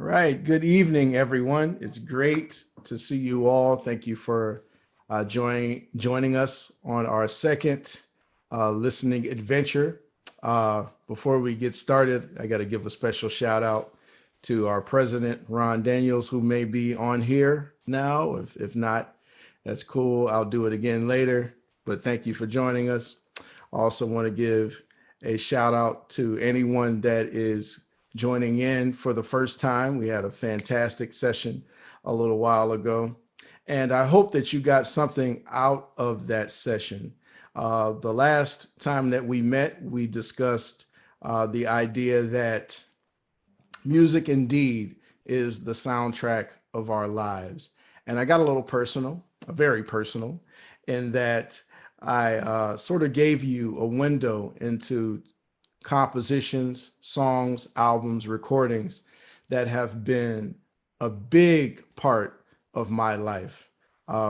All right. Good evening, everyone. It's great to see you all. Thank you for joining us on our second listening adventure. Before we get started, I got to give a special shout out to our president, Ron Daniels, who may be on here now. If not, that's cool. I'll do it again later. But thank you for joining us. I also want to give a shout out to anyone that is joining in for the first time. We had a fantastic session a little while ago, and I hope that you got something out of that session. The last time that we met, we discussed the idea that music indeed is the soundtrack of our lives. And I got a little personal, very personal, in that I sort of gave you a window into compositions, songs, albums, recordings that have been a big part of my life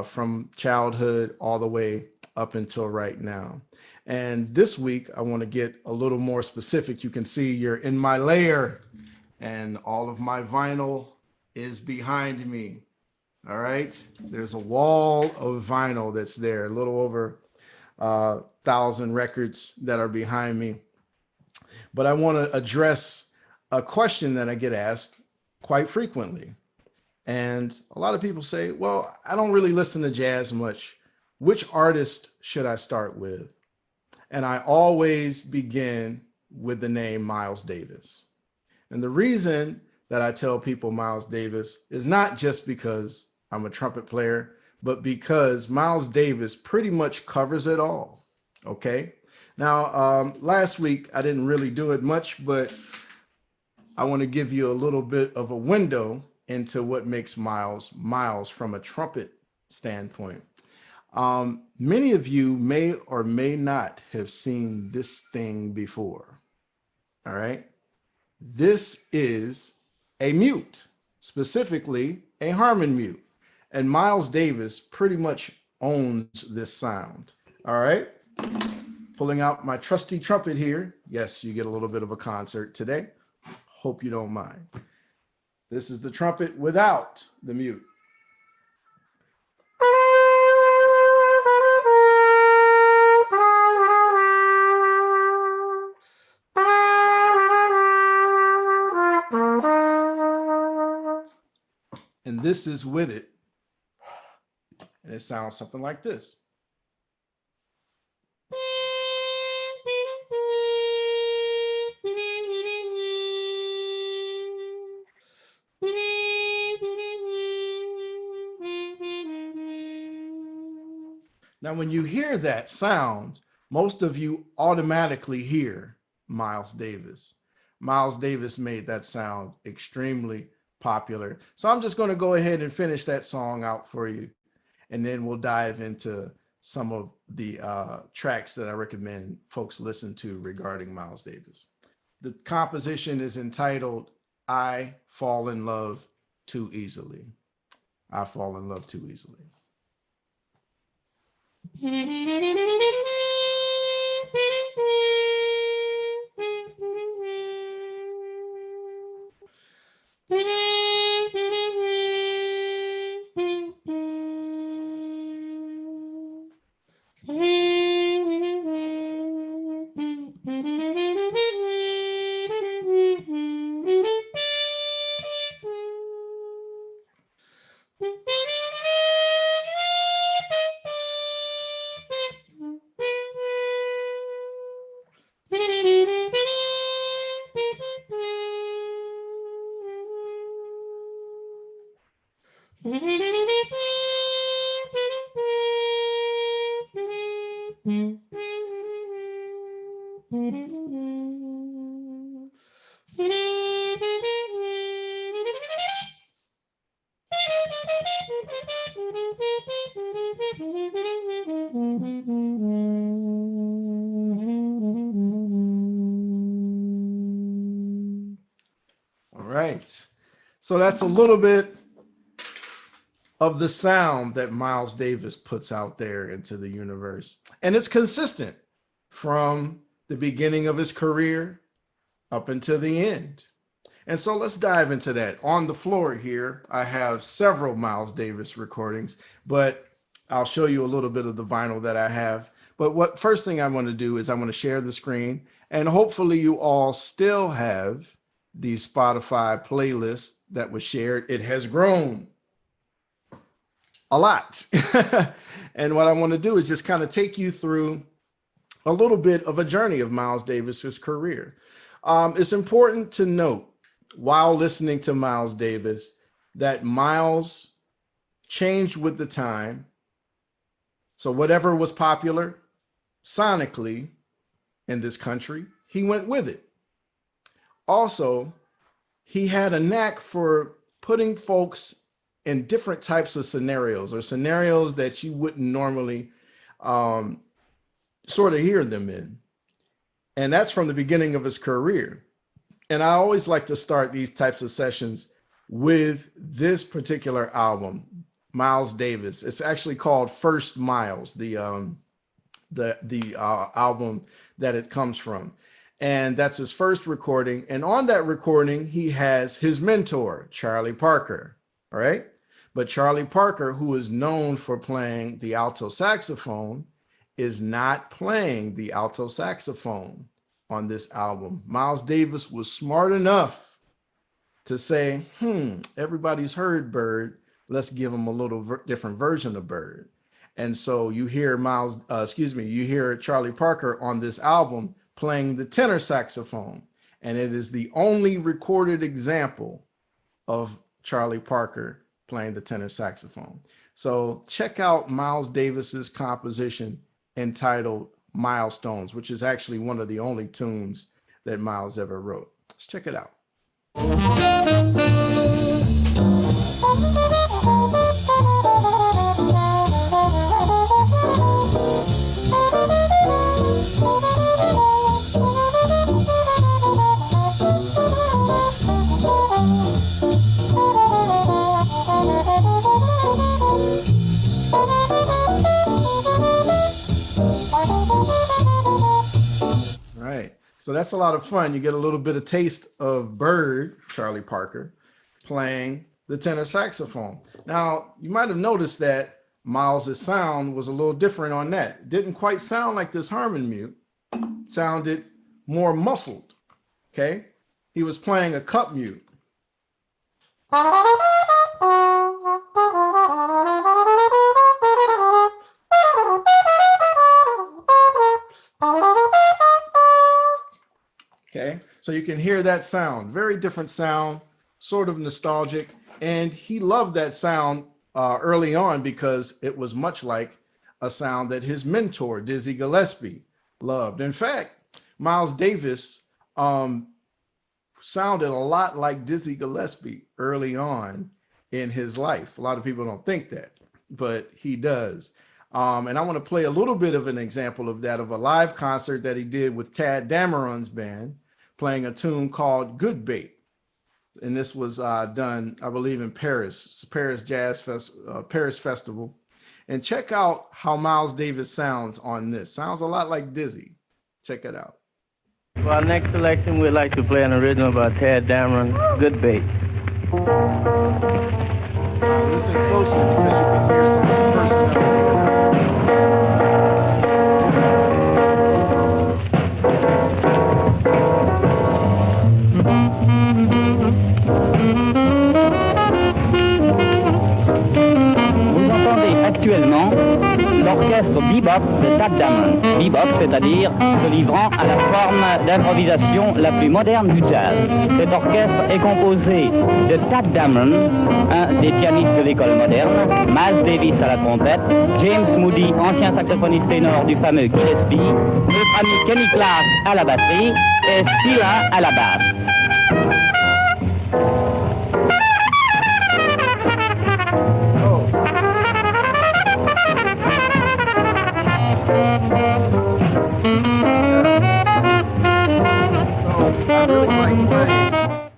from childhood all the way up until right now. And this week, I want to get a little more specific. You can see you're in my layer, and all of my vinyl is behind me. All right. There's a wall of vinyl that's there, a little over 1,000 records that are behind me. But I want to address a question that I get asked quite frequently. And a lot of people say, well, I don't really listen to jazz much. Which artist should I start with? And I always begin with the name Miles Davis. And the reason that I tell people Miles Davis is not just because I'm a trumpet player, but because Miles Davis pretty much covers it all. Okay. Now, last week I didn't really do it much, but I want to give you a little bit of a window into what makes Miles from a trumpet standpoint. Many of you may or may not have seen this thing before. All right. This is a mute, specifically a Harmon mute. And Miles Davis pretty much owns this sound. All right. Pulling out my trusty trumpet here. Yes, you get a little bit of a concert today. Hope you don't mind. This is the trumpet without the mute. And this is with it. And it sounds something like this. Now, when you hear that sound, most of you automatically hear Miles Davis. Miles Davis made that sound extremely popular. So I'm just going to go ahead and finish that song out for you. And then we'll dive into some of the tracks that I recommend folks listen to regarding Miles Davis. The composition is entitled, I Fall in Love Too Easily. I Fall in Love Too Easily. All right. So that's a little bit of the sound that Miles Davis puts out there into the universe. And it's consistent from the beginning of his career up until the end. And so let's dive into that. On the floor here, I have several Miles Davis recordings, but I'll show you a little bit of the vinyl that I have. But what first thing I want to do is I want to share the screen, and hopefully you all still have the Spotify playlist that was shared. It has grown a lot. And what I want to do is just kind of take you through a little bit of a journey of Miles Davis's career. It's important to note while listening to Miles Davis that Miles changed with the time. So whatever was popular sonically in this country, he went with it. Also, he had a knack for putting folks in different types of scenarios, or scenarios that you wouldn't normally sort of hear them in. And that's from the beginning of his career. And I always like to start these types of sessions with this particular album, Miles Davis. It's actually called First Miles, the album that it comes from. And that's his first recording. And on that recording, he has his mentor, Charlie Parker, all right? But Charlie Parker, who is known for playing the alto saxophone, is not playing the alto saxophone on this album. Miles Davis was smart enough to say, everybody's heard Bird. Let's give him a little different version of Bird. And so you hear you hear Charlie Parker on this album playing the tenor saxophone. And it is the only recorded example of Charlie Parker playing the tenor saxophone. So check out Miles Davis's composition entitled Milestones, which is actually one of the only tunes that Miles ever wrote. Let's check it out. So that's a lot of fun. You get a little bit of taste of Bird, Charlie Parker, playing the tenor saxophone. Now, you might have noticed that Miles's sound was a little different on that. It didn't quite sound like this Harmon mute. It sounded more muffled, okay? He was playing a cup mute. Okay, so you can hear that sound, very different sound, sort of nostalgic. And he loved that sound early on because it was much like a sound that his mentor, Dizzy Gillespie, loved. In fact, Miles Davis sounded a lot like Dizzy Gillespie early on in his life. A lot of people don't think that, but he does. And I want to play a little bit of an example of that, of a live concert that he did with Tad Dameron's band, playing a tune called Good Bait. And this was done, I believe, in Paris, Paris Festival. And check out how Miles Davis sounds on this. Sounds a lot like Dizzy. Check it out. For our next selection, we'd like to play an original by Tad Dameron, Good Bait. Listen closely because you can hear some of the personnel. Actuellement, l'orchestre bebop de Tad Dameron. Bebop, c'est-à-dire se livrant à la forme d'improvisation la plus moderne du jazz. Cet orchestre est composé de Tad Dameron, un des pianistes de l'école moderne, Miles Davis à la trompette, James Moody, ancien saxophoniste ténor du fameux Gillespie, notre ami Kenny Clark à la batterie et Spilla à la basse.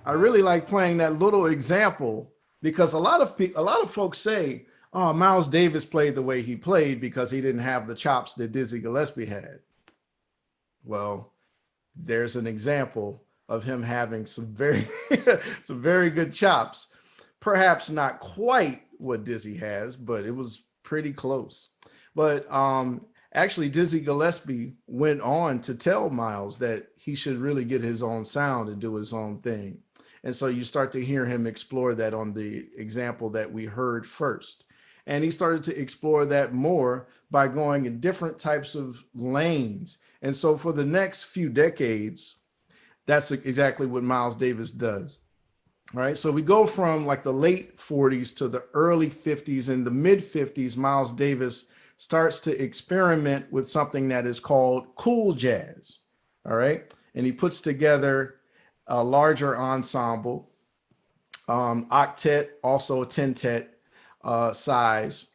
I really like playing that little example because a lot of folks say, "Oh, Miles Davis played the way he played because he didn't have the chops that Dizzy Gillespie had." Well, there's an example of him having some very, some very good chops. Perhaps not quite what Dizzy has, but it was pretty close. But actually, Dizzy Gillespie went on to tell Miles that he should really get his own sound and do his own thing. And so you start to hear him explore that on the example that we heard first. And he started to explore that more by going in different types of lanes. And so for the next few decades, that's exactly what Miles Davis does. All right. So we go from like the late 40s to the early 50s. In the mid 50s, Miles Davis starts to experiment with something that is called cool jazz. All right. And he puts together a larger ensemble, octet, also a tentet size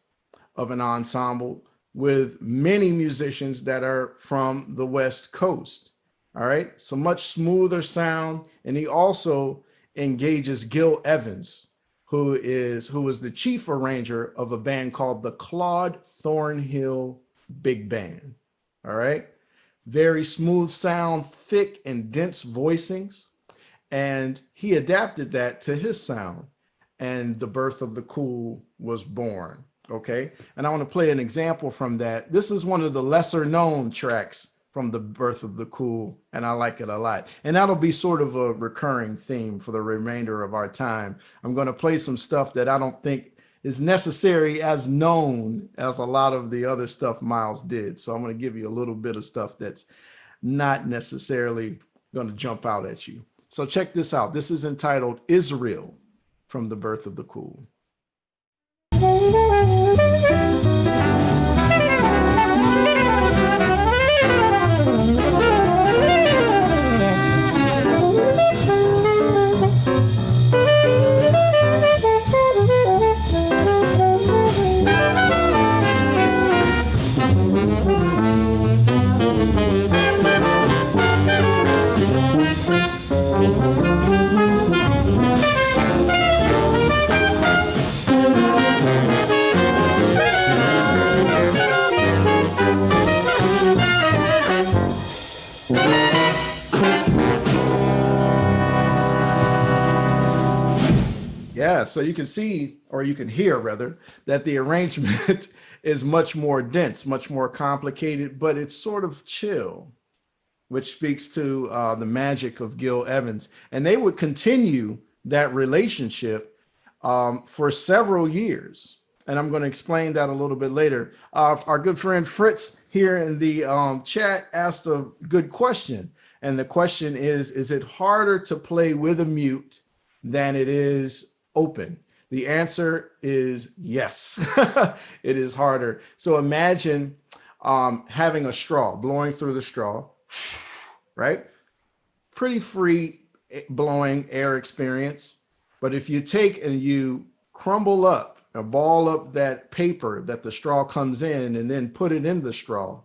of an ensemble with many musicians that are from the West Coast. All right. So much smoother sound. And he also engages Gil Evans, who was the chief arranger of a band called the Claude Thornhill Big Band. All right. Very smooth sound, thick and dense voicings. And he adapted that to his sound. And the Birth of the Cool was born. Okay. And I want to play an example from that. This is one of the lesser known tracks from the Birth of the Cool, and I like it a lot. And that'll be sort of a recurring theme for the remainder of our time. I'm going to play some stuff that I don't think is necessary as known as a lot of the other stuff Miles did. So I'm going to give you a little bit of stuff that's not necessarily going to jump out at you. So check this out. This is entitled Israel from the Birth of the Cool. Yeah, so you can see, or you can hear rather, that the arrangement is much more dense, much more complicated, but it's sort of chill, which speaks to the magic of Gil Evans. And they would continue that relationship for several years. And I'm going to explain that a little bit later. Our good friend Fritz here in the chat asked a good question. And the question is it harder to play with a mute than it is open? The answer is yes. It is harder. So imagine having a straw, blowing through the straw, right? Pretty free blowing air experience. But if you take and you crumble up, or ball up that paper that the straw comes in and then put it in the straw,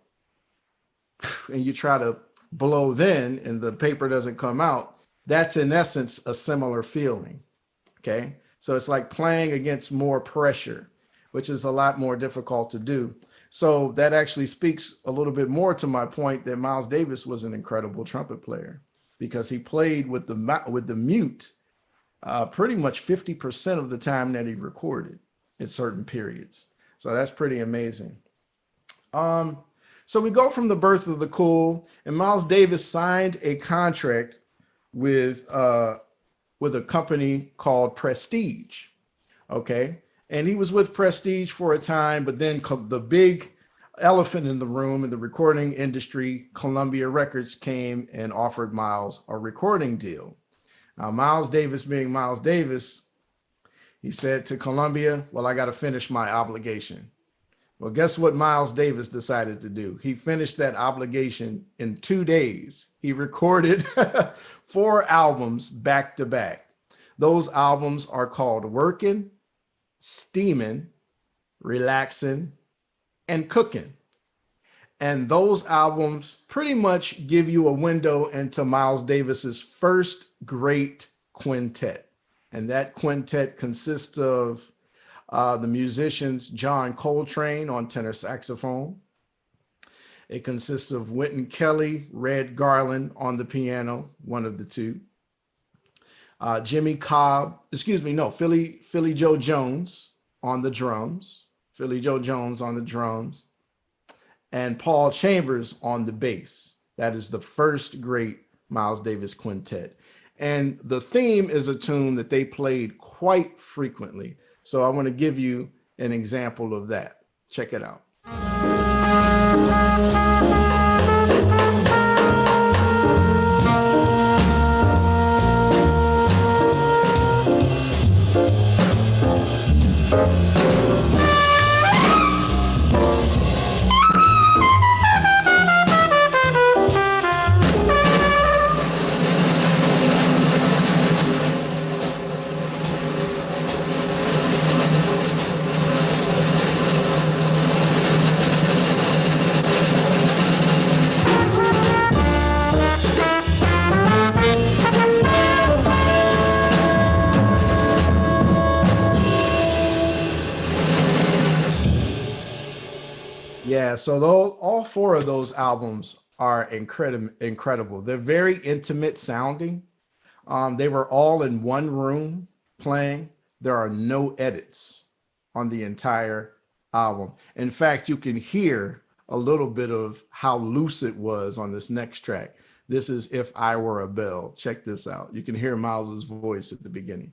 and you try to blow then and the paper doesn't come out, that's in essence a similar feeling. Okay. So it's like playing against more pressure, which is a lot more difficult to do. So that actually speaks a little bit more to my point that Miles Davis was an incredible trumpet player, because he played with the mute pretty much 50% of the time that he recorded in certain periods. So that's pretty amazing. So we go from the Birth of the Cool, and Miles Davis signed a contract with a company called Prestige. Okay. And he was with Prestige for a time, but then the big elephant in the room in the recording industry, Columbia Records, came and offered Miles a recording deal. Now, Miles Davis being Miles Davis, he said to Columbia, well, I got to finish my obligation. Well, guess what Miles Davis decided to do? He finished that obligation in 2 days. He recorded 4 albums back to back. Those albums are called Workin', Steamin', Relaxin', and Cookin'. And those albums pretty much give you a window into Miles Davis's first great quintet. And that quintet consists of the musicians John Coltrane on tenor saxophone. It consists of Wynton Kelly, Red Garland on the piano, one of the two. Philly Joe Jones on the drums, and Paul Chambers on the bass. That is the first great Miles Davis quintet. And the theme is a tune that they played quite frequently. So I want to give you an example of that. Check it out. Yeah, so all four of those albums are incredible. They're very intimate sounding. They were all in one room playing. There are no edits on the entire album. In fact, you can hear a little bit of how loose it was on this next track. This is If I Were a Bell. Check this out. You can hear Miles's voice at the beginning.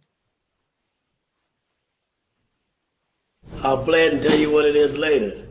I'll play it and tell you what it is later.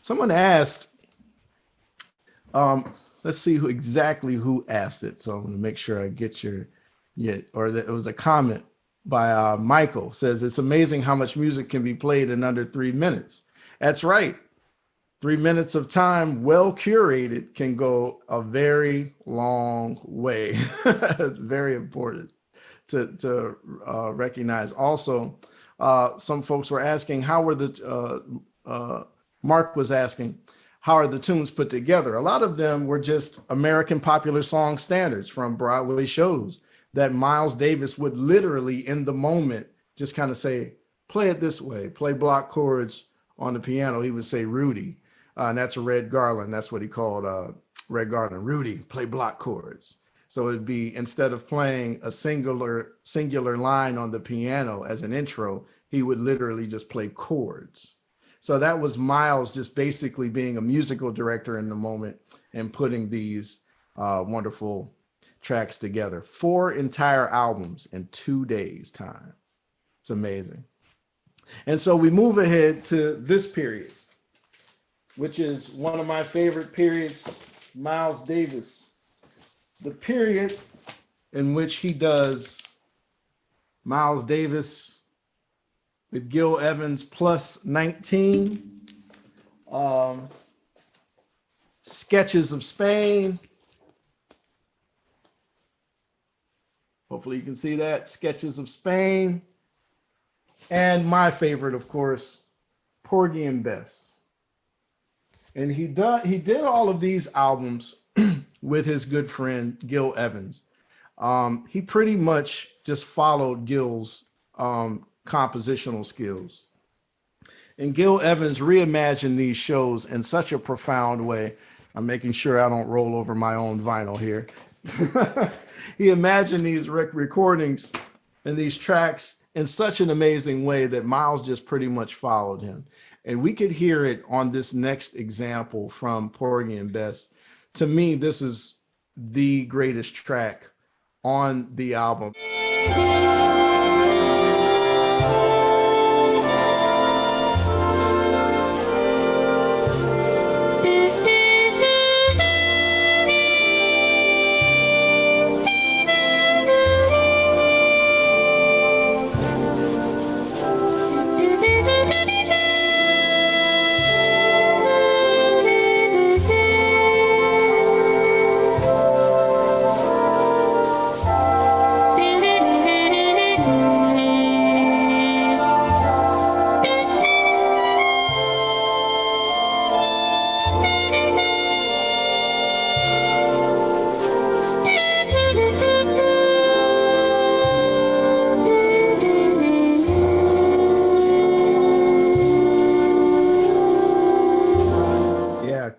Someone asked, let's see exactly who asked it. So I'm going to make sure I get it was a comment by Michael. Says, it's amazing how much music can be played in under 3 minutes. That's right. 3 minutes of time, well curated, can go a very long way. Very important to recognize. Also, some folks were asking, how were Mark was asking, how are the tunes put together? A lot of them were just American popular song standards from Broadway shows that Miles Davis would literally in the moment just kind of say, play it this way, play block chords on the piano. He would say, Rudy, and that's a Red Garland. That's what he called Red Garland. Rudy, play block chords. So it'd be, instead of playing a singular line on the piano as an intro, he would literally just play chords. So that was Miles just basically being a musical director in the moment and putting these wonderful tracks together. 4 entire albums in 2 days' time. It's amazing. And so we move ahead to this period, which is one of my favorite periods, Miles Davis. The period in which he does Miles Davis with Gil Evans plus 19, Sketches of Spain. Hopefully you can see that, Sketches of Spain. And my favorite, of course, Porgy and Bess. And he did all of these albums with his good friend, Gil Evans. He pretty much just followed Gil's compositional skills. And Gil Evans reimagined these shows in such a profound way. I'm making sure I don't roll over my own vinyl here. He imagined these recordings and these tracks in such an amazing way that Miles just pretty much followed him. And we could hear it on this next example from Porgy and Bess. To me, this is the greatest track on the album.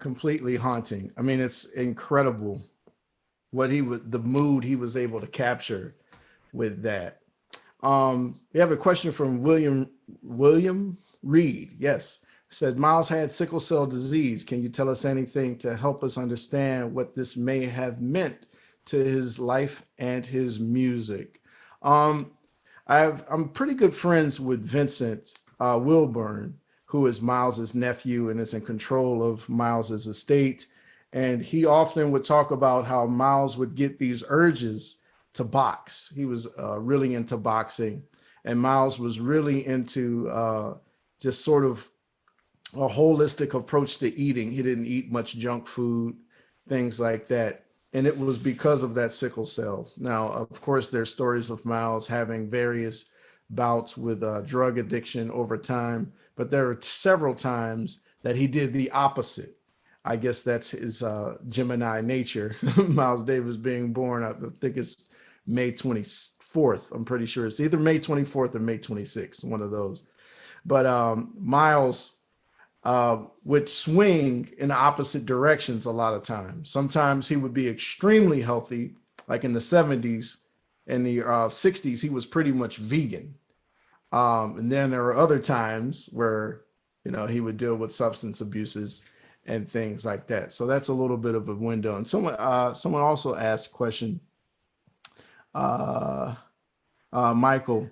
Completely haunting. I mean, it's incredible what the mood he was able to capture with that. We have a question from William Reed. Yes, said Miles had sickle cell disease. Can you tell us anything to help us understand what this may have meant to his life and his music? I'm pretty good friends with Vincent Wilburn, who is Miles's nephew and is in control of Miles's estate. And he often would talk about how Miles would get these urges to box. He was really into boxing, and Miles was really into just sort of a holistic approach to eating. He didn't eat much junk food, things like that. And it was because of that sickle cell. Now, of course, there's stories of Miles having various bouts with drug addiction over time, but there are several times that he did the opposite. I guess that's his Gemini nature. Miles Davis being born, I think it's May 24th. I'm pretty sure it's either May 24th or May 26th, one of those. But Miles would swing in opposite directions a lot of times. Sometimes he would be extremely healthy, like in the 70s. In the 60s, he was pretty much vegan. And then there were other times where, he would deal with substance abuses and things like that. So that's a little bit of a window. And someone also asked a question. Michael,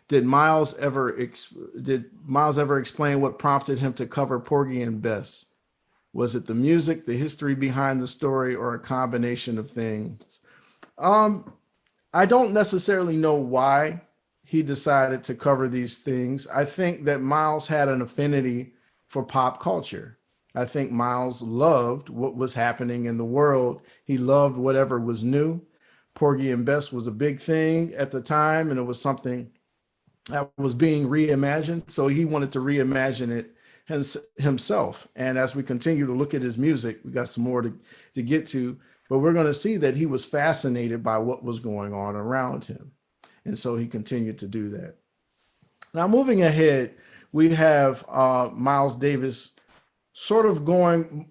did Miles ever explain what prompted him to cover Porgy and Bess? Was it the music, the history behind the story, or a combination of things? I don't necessarily know why he decided to cover these things. I think that Miles had an affinity for pop culture. I think Miles loved what was happening in the world. He loved whatever was new. Porgy and Bess was a big thing at the time, and it was something that was being reimagined. So he wanted to reimagine it himself. And as we continue to look at his music, we got some more to get to, but we're going to see that he was fascinated by what was going on around him. And so he continued to do that. Now, moving ahead, we have Miles Davis sort of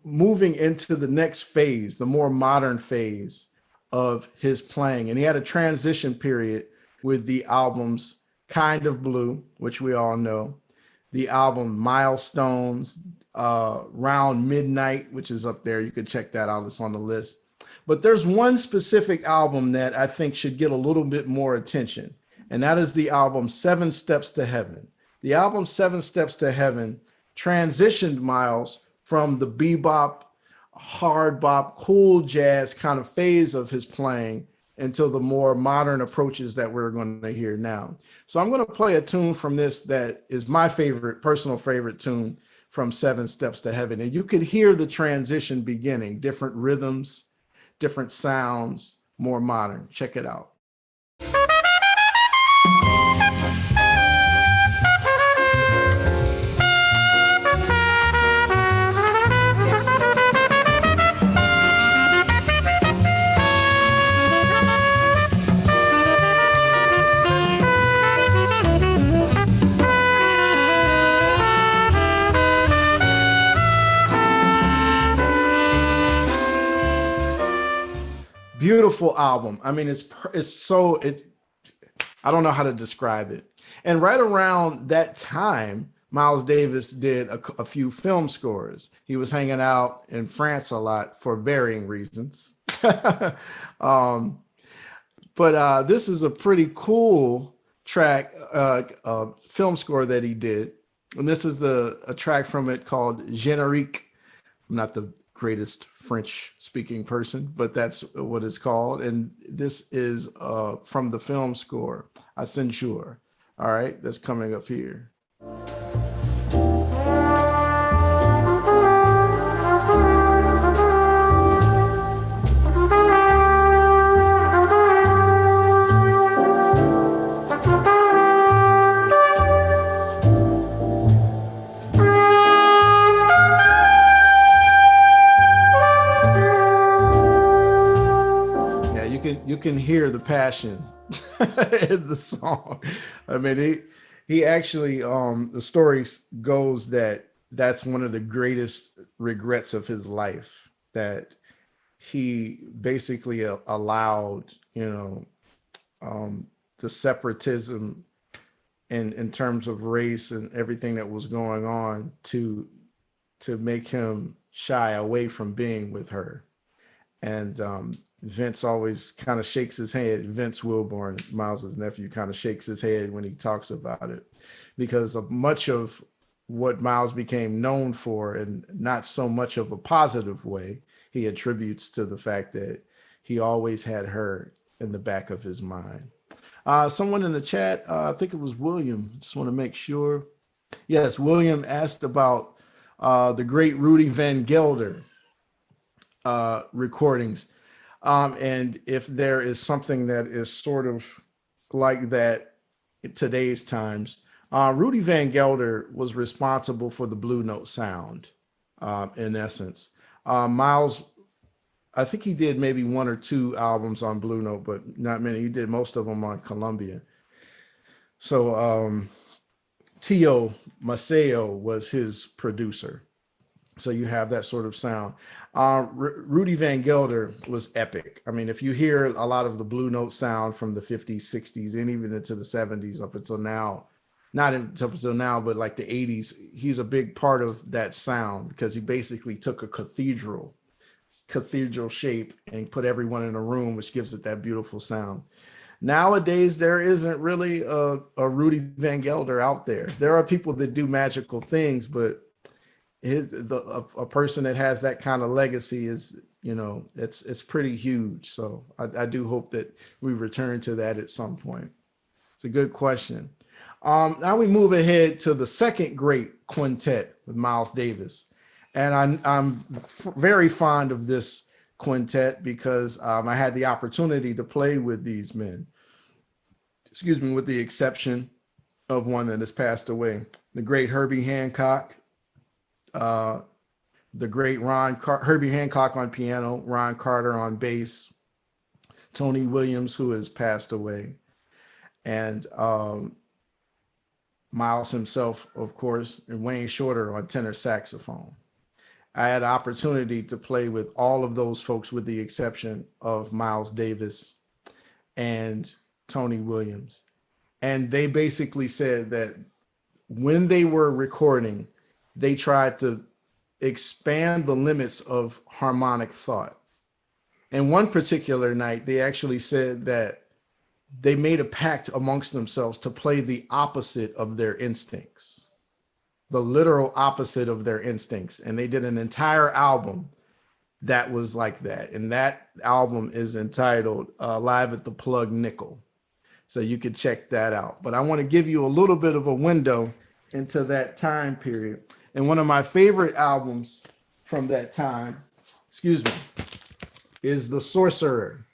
moving into the next phase, the more modern phase of his playing. And he had a transition period with the albums Kind of Blue, which we all know, the album Milestones, Round Midnight, which is up there. You could check that out. It's on the list. But there's one specific album that I think should get a little bit more attention, and that is the album 7 Steps to Heaven. The album 7 Steps to Heaven transitioned Miles from the bebop, hard bop, cool jazz kind of phase of his playing into the more modern approaches that we're going to hear now. So I'm going to play a tune from this that is my personal favorite tune from 7 Steps to Heaven. And you could hear the transition beginning, different rhythms, different sounds, more modern. Check it out. Beautiful album. I mean, I don't know how to describe it. And right around that time, Miles Davis did a few film scores. He was hanging out in France a lot for varying reasons. But this is a pretty cool track, film score that he did. And this is a track from it called Générique. I'm not the greatest French speaking person, but that's what it's called. And this is from the film score, Ascensure. All right, that's coming up here. You can hear the passion in the song. I mean, he actually, the story goes that that's one of the greatest regrets of his life, that he basically allowed, the separatism in terms of race and everything that was going on to make him shy away from being with her. And Vince always kind of shakes his head. Vince Wilborn, Miles's nephew, kind of shakes his head when he talks about it, because of much of what Miles became known for, and not so much of a positive way, he attributes to the fact that he always had her in the back of his mind. Someone in the chat, I think it was William, just want to make sure. Yes, William asked about the great Rudy Van Gelder recordings. And if there is something that is sort of like that in today's times, Rudy Van Gelder was responsible for the Blue Note sound, in essence. Miles, I think he did maybe 1 or 2 albums on Blue Note, but not many. He did most of them on Columbia. So Tio Maceo was his producer. So you have that sort of sound. Rudy Van Gelder was epic. I mean, if you hear a lot of the Blue Note sound from the 50s, 60s, and even into the 70s up until now, not up until now, but like the 80s, he's a big part of that sound, because he basically took a cathedral shape and put everyone in a room, which gives it that beautiful sound. Nowadays, there isn't really a Rudy Van Gelder out there. There are people that do magical things, but a person that has that kind of legacy is, it's pretty huge. So I do hope that we return to that at some point. It's a good question. Now we move ahead to the second great quintet with Miles Davis. And I'm very fond of this quintet because I had the opportunity to play with these men, with the exception of one that has passed away, the great Herbie Hancock, the great Herbie Hancock on piano, Ron Carter on bass, Tony Williams, who has passed away, and Miles himself, of course, and Wayne Shorter on tenor saxophone. I had an opportunity to play with all of those folks with the exception of Miles Davis and Tony Williams. And they basically said that when they were recording, they tried to expand the limits of harmonic thought. And one particular night, they actually said that they made a pact amongst themselves to play the opposite of their instincts, the literal opposite of their instincts. And they did an entire album that was like that. And that album is entitled Live at the Plug Nickel. So you could check that out. But I want to give you a little bit of a window into that time period. And one of my favorite albums from that time, is The Sorcerer.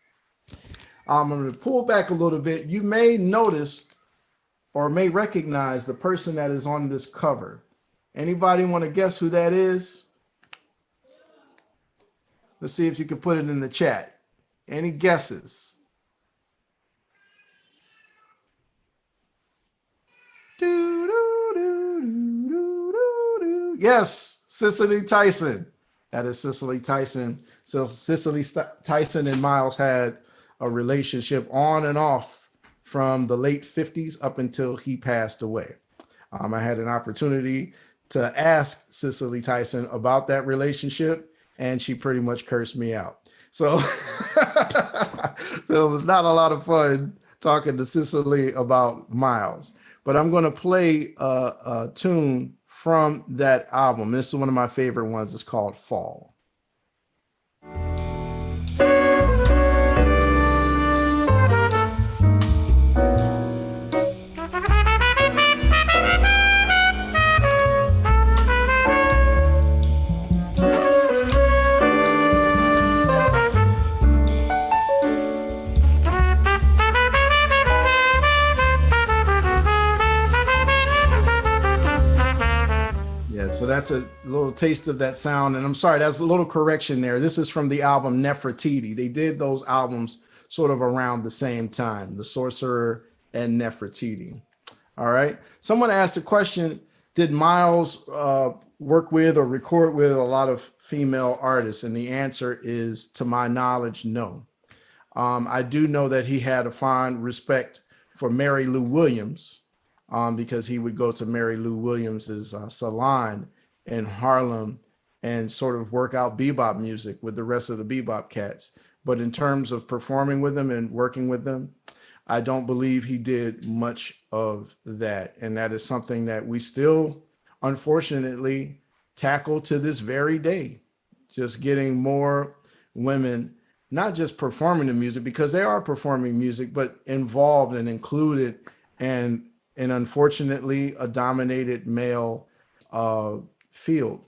I'm going to pull back a little bit. You may notice or may recognize the person that is on this cover. Anybody want to guess who that is? Let's see if you can put it in the chat. Any guesses? Yes, Cicely Tyson. That is Cicely Tyson. So Cicely Tyson and Miles had a relationship on and off from the late 50s up until he passed away. I had an opportunity to ask Cicely Tyson about that relationship, and she pretty much cursed me out. So, so it was not a lot of fun talking to Cicely about Miles. But I'm going to play a tune from that album. This is one of my favorite ones. It's called Fall. So that's a little taste of that sound. And I'm sorry, that's a little correction there. This is from the album Nefertiti. They did those albums sort of around the same time, The Sorcerer and Nefertiti. All right. Someone asked a question, did Miles work with or record with a lot of female artists? And the answer is, to my knowledge, no. I do know that he had a fond respect for Mary Lou Williams, because he would go to Mary Lou Williams's salon in Harlem and sort of work out bebop music with the rest of the bebop cats. But in terms of performing with them and working with them, I don't believe he did much of that. And that is something that we still, unfortunately, tackle to this very day. Just getting more women, not just performing the music, because they are performing music, but involved and included, and unfortunately a dominated male field.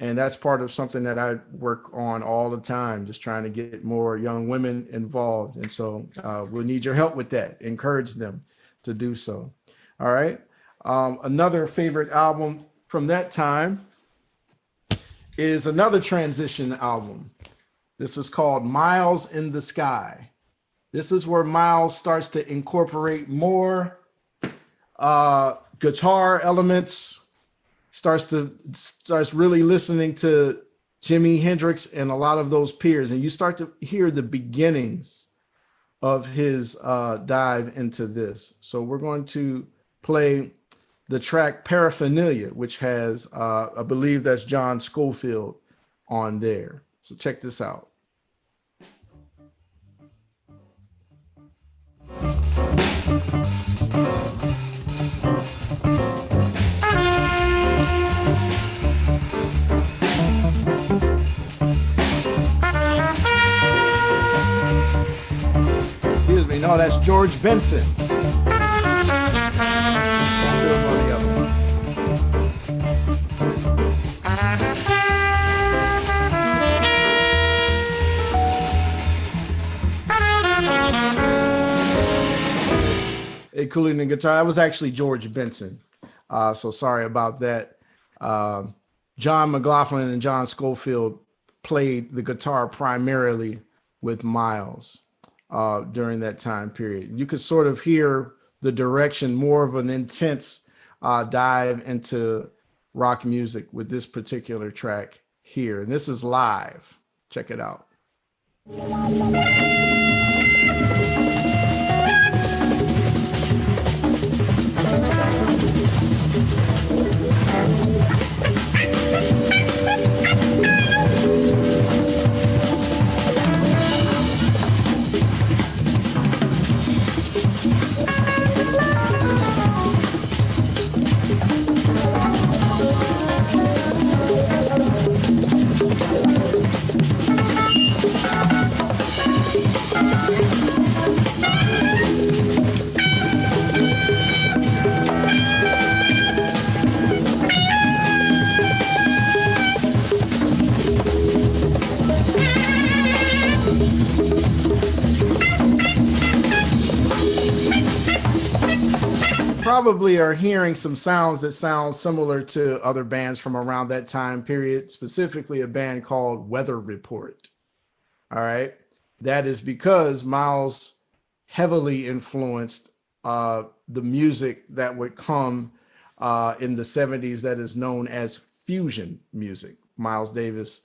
And that's part of something that I work on all the time, just trying to get more young women involved. And so we'll need your help with that. Encourage them to do so. All right. Another favorite album from that time is another transition album. This is called Miles in the Sky. This is where Miles starts to incorporate more guitar elements, starts really listening to Jimi Hendrix and a lot of those peers, and you start to hear the beginnings of his dive into this. So we're going to play the track Paraphernalia, which has I believe that's John Scofield on there. So check this out. Excuse me, no, that's George Benson. Cooling the guitar. That was actually George Benson. So sorry about that. John McLaughlin and John Scofield played the guitar primarily with Miles during that time period. You could sort of hear the direction, more of an intense dive into rock music with this particular track here. And this is live. Check it out. Probably are hearing some sounds that sound similar to other bands from around that time period, specifically a band called Weather Report. All right. That is because Miles heavily influenced the music that would come in the 70s that is known as fusion music. Miles Davis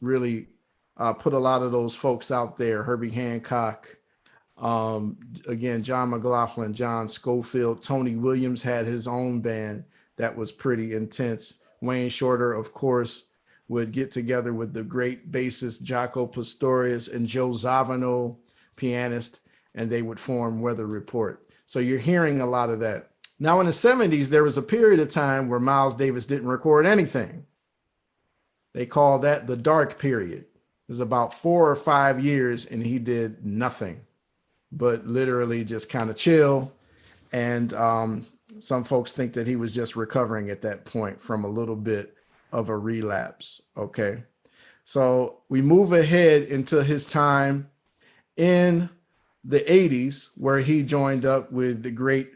really put a lot of those folks out there, Herbie Hancock, Again, John McLaughlin, John Schofield, Tony Williams had his own band that was pretty intense. Wayne Shorter, of course, would get together with the great bassist Jaco Pastorius and Joe Zavino, pianist, and they would form Weather Report. So you're hearing a lot of that. Now in the 70s, there was a period of time where Miles Davis didn't record anything. They call that the dark period. It was about 4 or 5 years and he did nothing, but literally just kind of chill. And some folks think that he was just recovering at that point from a little bit of a relapse. Okay. So we move ahead into his time in the 80s, where he joined up with the great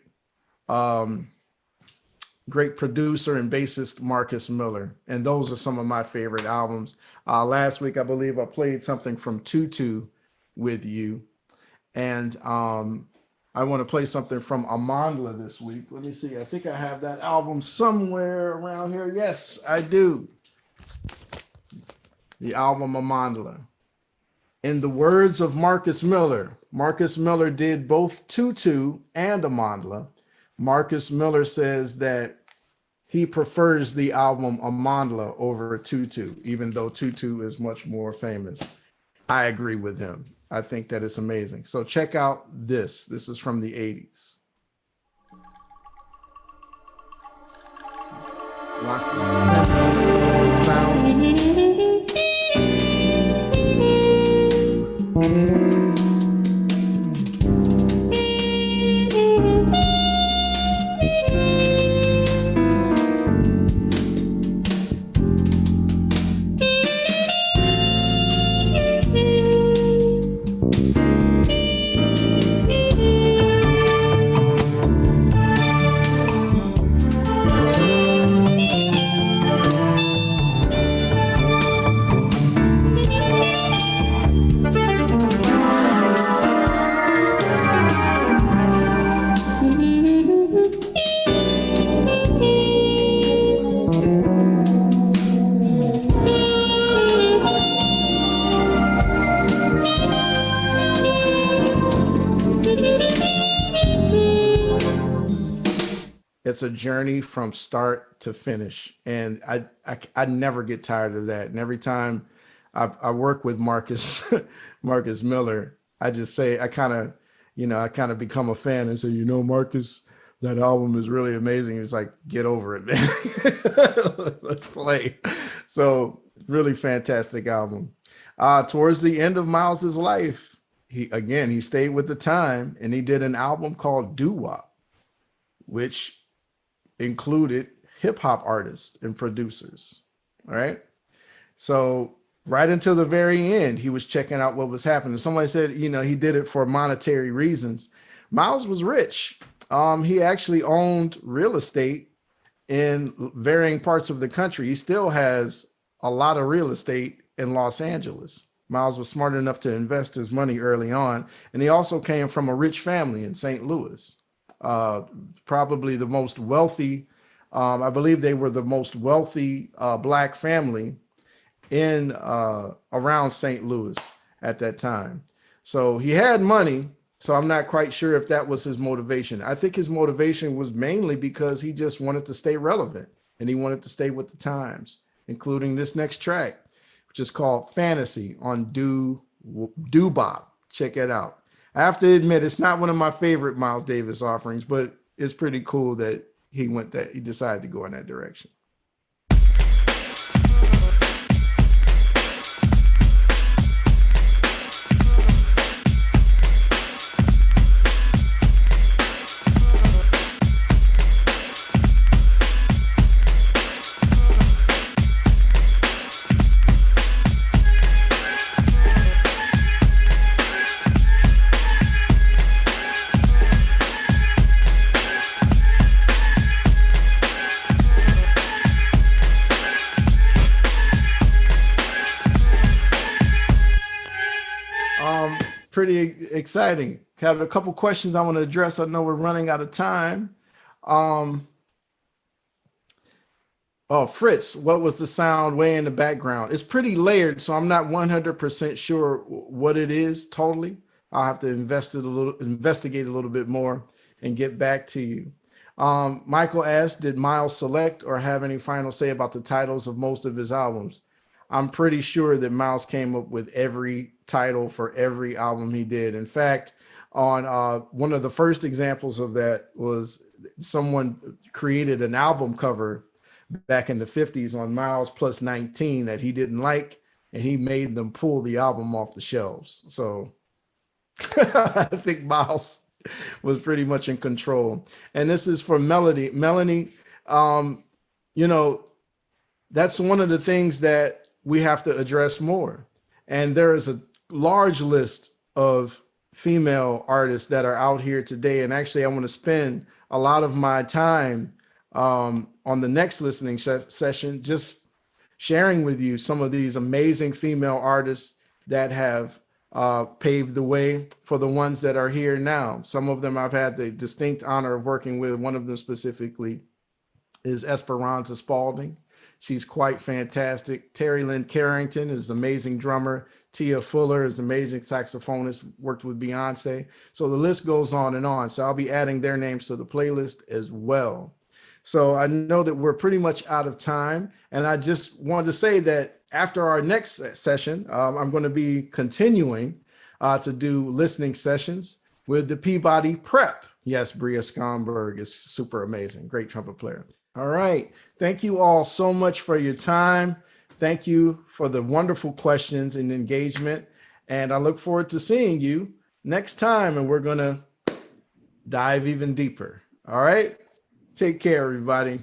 producer and bassist Marcus Miller. And those are some of my favorite albums. Last week, I believe I played something from Tutu with you. And I want to play something from Amandla this week. Let me see. I think I have that album somewhere around here. Yes, I do. The album Amandla. In the words of Marcus Miller did both Tutu and Amandla. Marcus Miller says that he prefers the album Amandla over Tutu, even though Tutu is much more famous. I agree with him. I think that it's amazing. So check out this. This is from the 80s. Lots of sounds. It's a journey from start to finish, and I never get tired of that. And every time I work with Marcus Miller, I just say I kind of become a fan and say, Marcus, that album is really amazing. He's like, get over it, man. Let's play. So really fantastic album. Towards the end of Miles's life, he stayed with the time, and he did an album called Doo Wop, which included hip hop artists and producers. All right. So right until the very end, he was checking out what was happening. Somebody said, he did it for monetary reasons. Miles was rich. He actually owned real estate in varying parts of the country. He still has a lot of real estate in Los Angeles. Miles was smart enough to invest his money early on. And he also came from a rich family in St. Louis. Probably the most wealthy, I believe they were the most wealthy Black family in around St. Louis at that time. So he had money. So I'm not quite sure if that was his motivation. I think his motivation was mainly because he just wanted to stay relevant and he wanted to stay with the times, including this next track, which is called Fantasy on Doo Bop. Check it out. I have to admit, it's not one of my favorite Miles Davis offerings, but it's pretty cool that he decided to go in that direction. Pretty exciting. Have a couple questions I want to address. I know we're running out of time. Fritz, what was the sound way in the background? It's pretty layered, so I'm not 100% sure what it is totally. I'll have to investigate a little bit more and get back to you. Michael asked, did Miles select or have any final say about the titles of most of his albums? I'm pretty sure that Miles came up with every title for every album he did. In fact, on one of the first examples of that was someone created an album cover back in the 50s on Miles Plus 19 that he didn't like, and he made them pull the album off the shelves. So I think Miles was pretty much in control. And this is for Melanie. Melanie, you know, that's one of the things that we have to address more. And there is a large list of female artists that are out here today. And actually, I want to spend a lot of my time on the next listening session, just sharing with you some of these amazing female artists that have paved the way for the ones that are here now. Some of them I've had the distinct honor of working with. One of them specifically is Esperanza Spalding. She's quite fantastic. Terry Lynn Carrington is an amazing drummer. Tia Fuller is an amazing saxophonist, worked with Beyonce. So the list goes on and on. So I'll be adding their names to the playlist as well. So I know that we're pretty much out of time. And I just wanted to say that after our next session, I'm going to be continuing to do listening sessions with the Peabody Prep. Yes, Bria Skomberg is super amazing. Great trumpet player. All right. Thank you all so much for your time. Thank you for the wonderful questions and engagement. And I look forward to seeing you next time. And we're going to dive even deeper. All right. Take care, everybody.